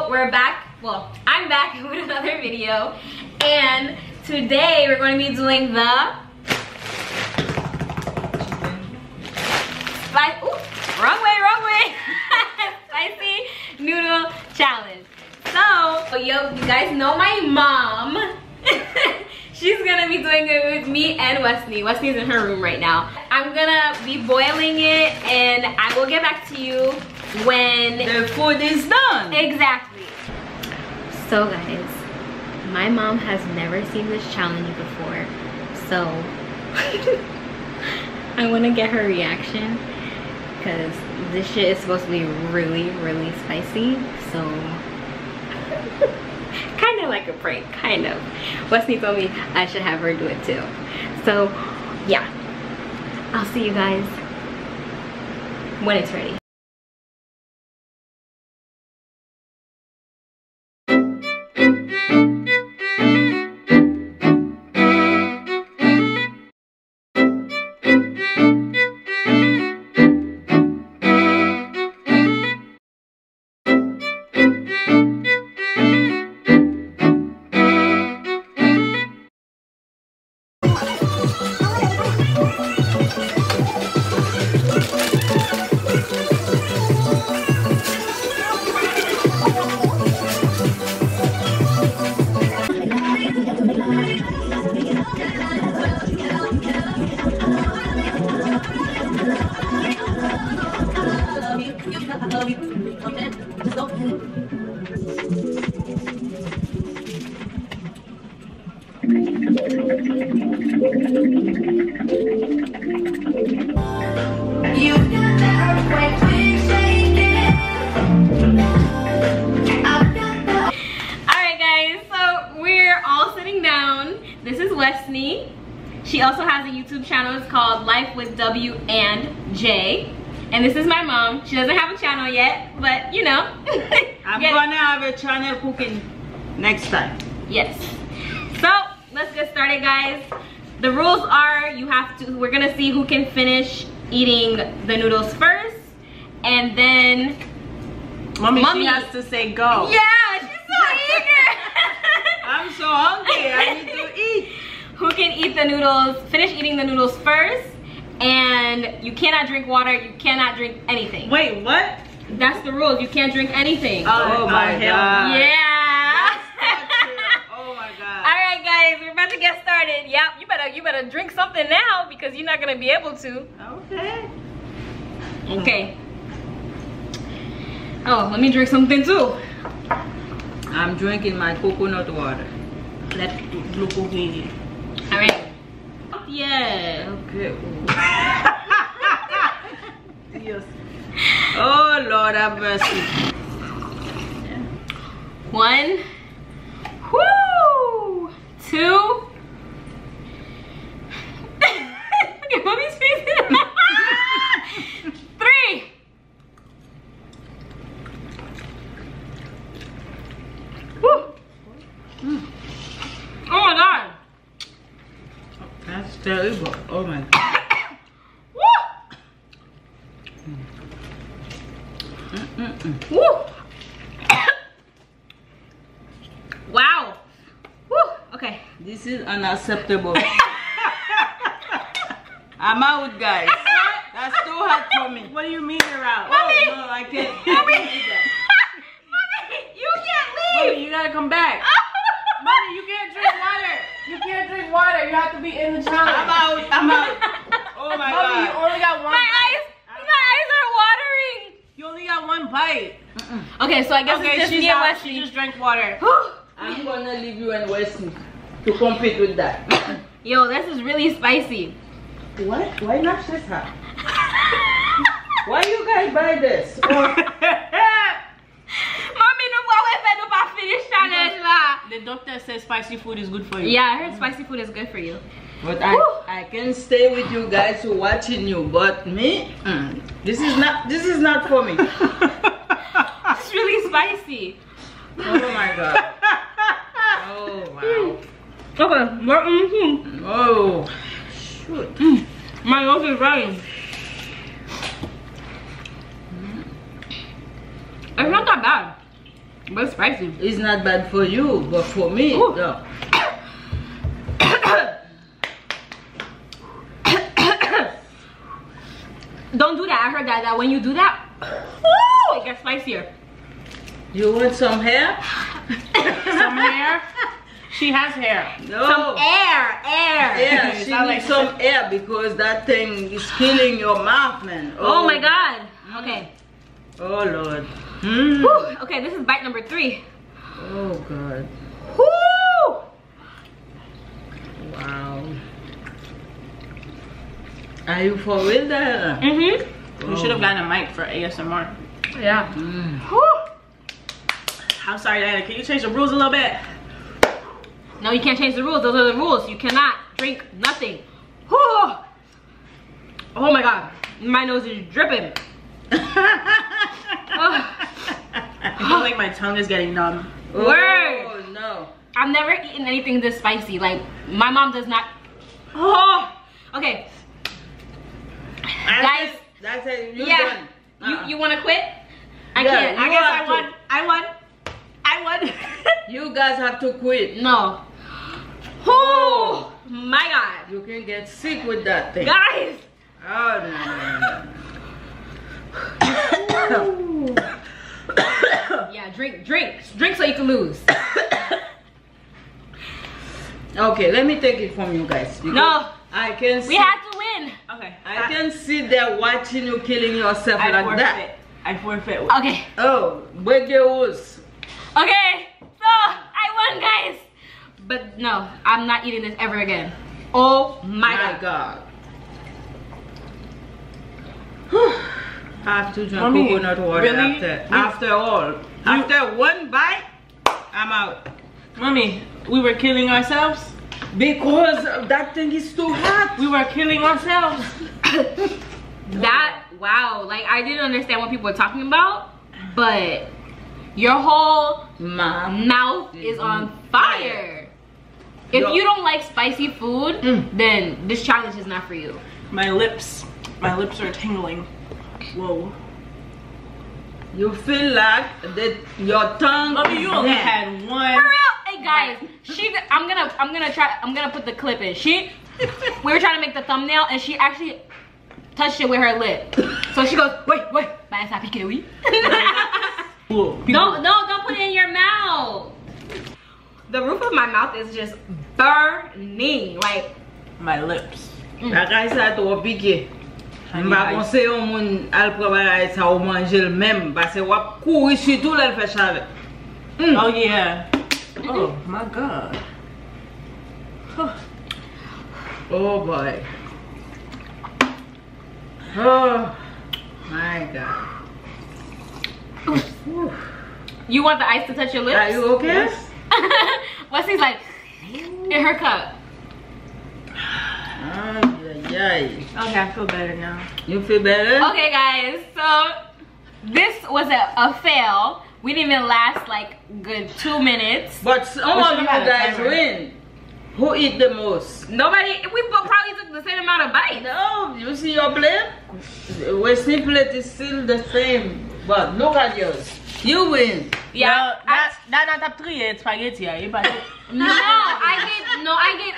So we're back, well, I'm back with another video, and today we're going to be doing the wrong way spicy noodle challenge. So you guys know my mom. She's gonna be doing it with me and Wesley. Wesley's in her room right now. I'm gonna be boiling it, and I will get back to you when the food is done. Exactly. So guys, my mom has never seen this challenge before, so I want to get her reaction because this shit is supposed to be really spicy. So kind of like a prank, kind of. Wesley told me I should have her do it too. So yeah, I'll see you guys when it's ready. This is Wesley. She also has a YouTube channel. It's called Life with W and J. And this is my mom. She doesn't have a channel yet, but you know. I'm gonna have a channel cooking next time. Yes. So let's get started, guys. The rules are we're gonna see who can finish eating the noodles first, and then Mommy she has to say go. Yeah, she's so eager. I'm so hungry, I need to eat. Who can eat the noodles, finish eating the noodles first, and you cannot drink water, you cannot drink anything. Wait, what? That's the rules, you can't drink anything. Oh my god. Yeah. Oh my god. Alright guys, we're about to get started. Yep, you better drink something now because you're not gonna be able to. Okay. Okay. Oh, let me drink something too. I'm drinking my coconut water. Let's look over here. Alright. Yeah. Okay. Yes. Oh Lord have mercy. 1. Woo! 2. Look at mommy's face. 3. Woo! Oh my god! That's terrible. Oh my god. Woo! Woo! Wow! Woo! Okay. This is unacceptable. I'm out, guys. That's too hard for me. What do you mean you're out? Mommy! Oh, no, I can't. Mommy! Mommy! You can't leave! Mommy, you gotta come back. Mommy, you can't drink water. You can't drink water. You have to be in the challenge. I'm out. I'm out. Oh my Mommy, you god. only got one My bite. eyes are watering! You only got one bite. Okay, so I guess Okay, it's just she's me and out. Wesley. She just drank water. I'm gonna leave you and Wesley to compete with that. Yo, this is really spicy. What? Why not this her? Why you guys buy this? Mommy, no pas finish challenge là. The doctor says spicy food is good for you. Yeah, I heard spicy food is good for you. But I can stay with you guys who watching you, but me, this is not for me. It's really spicy. Oh my god. Oh wow. Okay, Oh shoot. my nose is running. It's not that bad. But it's spicy. It's not bad for you, but for me, no. Don't do that. I heard that when you do that, it gets spicier. You want some hair? Some hair? She has hair. No. Some air. Yeah, she needs some air because that thing is killing your mouth, man. Oh my God. Okay. Oh Lord. Whew. Okay, this is bite number 3. Oh God. Woo! Wow. Are you for real there? Mm-hmm. We should have gotten a mic for ASMR. Yeah. Whew. I'm sorry, Diana. Can you change the rules a little bit? No, you can't change the rules. Those are the rules. You cannot drink nothing. Whew. Oh my God. My nose is dripping. I feel like my tongue is getting numb. Word. Oh no. I've never eaten anything this spicy. Like, my mom does not. Oh. Okay. Guys. That's it. You're Yeah. done. You want to quit? I Yeah, can't. I you guess have I won. You guys have to quit. No. Oh my God. You can get sick with that thing. Guys. Oh no. Yeah, drink so you can lose. Okay, let me take it from you guys. No. I can see. We had to win. Okay. I can sit there watching you killing yourself like that. I forfeit. Okay. Oh, break your rules. Okay. So I won, guys. But no, I'm not eating this ever again. Oh my God. I have to drink Mommy, coconut water really? after all. After one bite, I'm out. Mommy, we were killing ourselves? Because that thing is too hot. We were killing ourselves. That, wow. Like, I didn't understand what people were talking about, but your whole mouth is on fire. If you don't like spicy food, then this challenge is not for you. My lips are tingling. Whoa. You feel like that your tongue. Mommy, you only had one. For real? Hey guys, I'm gonna put the clip in. We were trying to make the thumbnail and she actually touched it with her lip. So she goes, wait, don't put it in your mouth. The roof of my mouth is just burning. Like my lips. Like I said to a piqué. Mba conseille au moun al préparer ça ou manger le même parce que wap courir surtout là fait chaleur. Oh yeah. Oh my God. Oh boy. Oh my God. You want the ice to touch your lips? Are you okay? Yes. Wessy's like in her cup. Okay, I feel better now. you feel better? Okay guys, so this was a fail. We didn't even last like good 2 minutes. But some of you guys win. Who eat the most? Nobody, we probably took the same amount of bites. No, you see your plate? Wesley's plate is still the same. But look at yours. You win. Yeah. Well, that top 3 is spaghetti. I gave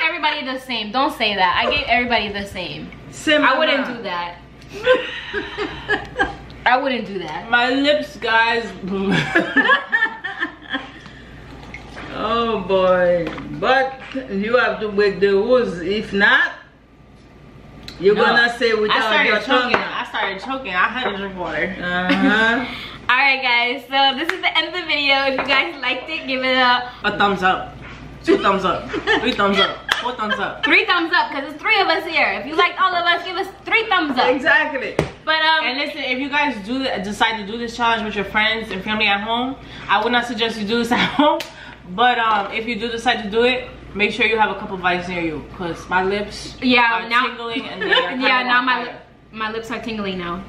everybody the same. Don't say that. I gave everybody the same. I wouldn't do that. I wouldn't do that. My lips, guys. Oh boy. But you have to break the rules. If not, you're gonna say without your tongue. I started choking. I had to drink water. Alright guys, so this is the end of the video. If you guys liked it, give it a thumbs up. 2 thumbs up. 3 thumbs up. 4 thumbs up. 3 thumbs up, because it's 3 of us here. If you liked all of us, give us 3 thumbs up. Exactly. But and listen, if you guys decide to do this challenge with your friends and family at home, I would not suggest you do this at home. But if you do decide to do it, make sure you have a couple bites near you, because my lips are tingling and they are now my lips are tingling now.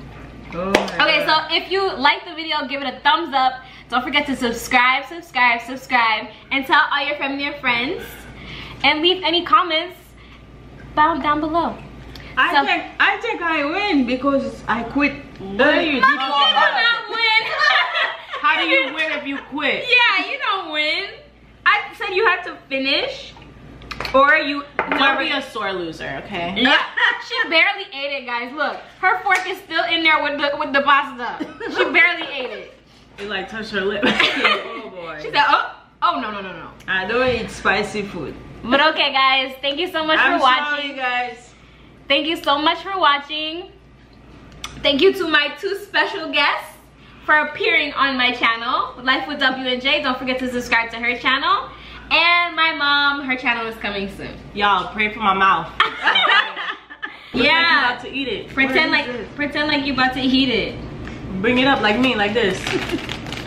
Oh okay, so if you like the video, give it a thumbs up. Don't forget to subscribe, and tell all your family and friends, and leave any comments down below. I think I win because I quit. No, you did not win. How do you win if you quit. Yeah, you don't win. I said you have to finish, or you. Don't be a sore loser, okay? Yeah, she barely ate it, guys. Look, her fork is still in there with the pasta. She barely ate it. It like touched her lip. Oh boy. She said, oh no. I don't eat spicy food. But okay, guys, thank you so much for watching. Sorry, guys. Thank you so much for watching. Thank you to my 2 special guests for appearing on my channel, Life with W&J. Don't forget to subscribe to her channel. And my mom, her channel is coming soon. Y'all pray for my mouth. Yeah. Like you about to eat it. Pretend like you about to eat it. Bring it up like me, like this,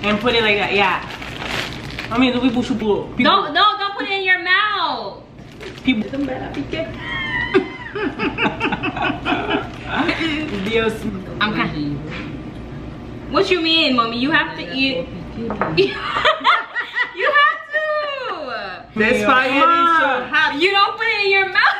and put it like that. Yeah. I mean, don't put it in your mouth. People. Dios. I'm kind. What you mean, mommy? You have to eat. You have to. The spaghetti is so hot. You don't put it in your mouth.